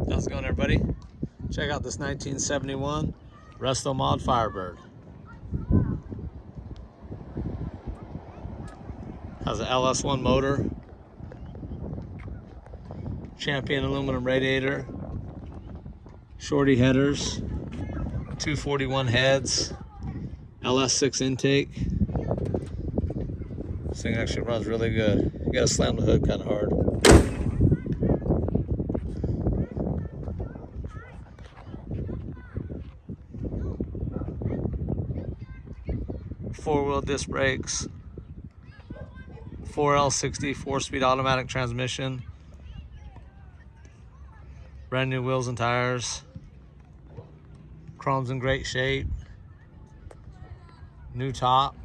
How's it going, everybody? Check out this 1971 Restomod Firebird. Has an LS1 motor, champion aluminum radiator, shorty headers, 241 heads, LS6 intake. This thing actually runs really good. You gotta slam the hood kind of hard. Four-wheel disc brakes, 4L60 4-speed automatic transmission, brand new wheels and tires, chrome's in great shape, new top.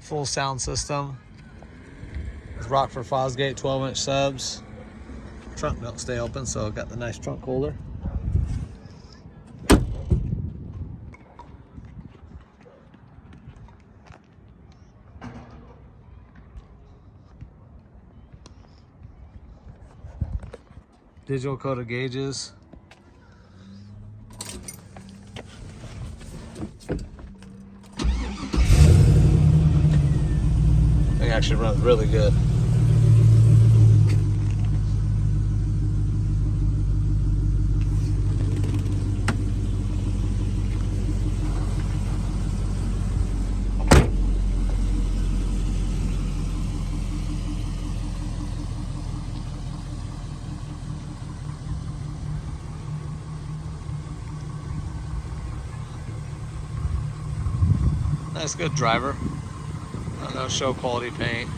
Full sound system with Rockford Fosgate 12-inch subs. Trunk don't stay open, so I've got the nice trunk holder. Digital coated gauges. Thing actually runs really good. Nice, good driver. No show quality paint.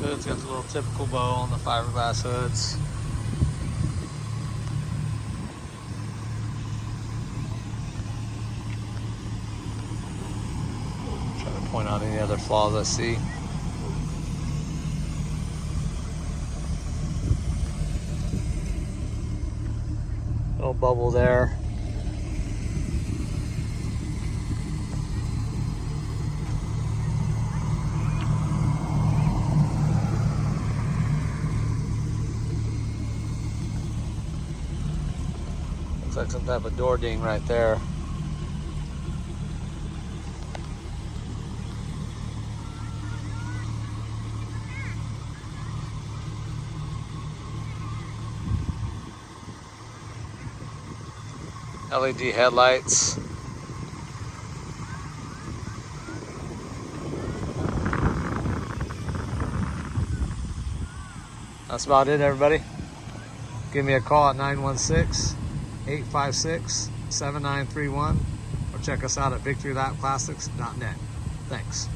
Hood's got the little typical bow on the fiberglass hoods. Try to point out any other flaws I see. Little bubble there. Looks like some type of door ding right there. LED headlights. That's about it, everybody. Give me a call at 916-856-7931 or check us out at victorylapplastics.net. Thanks.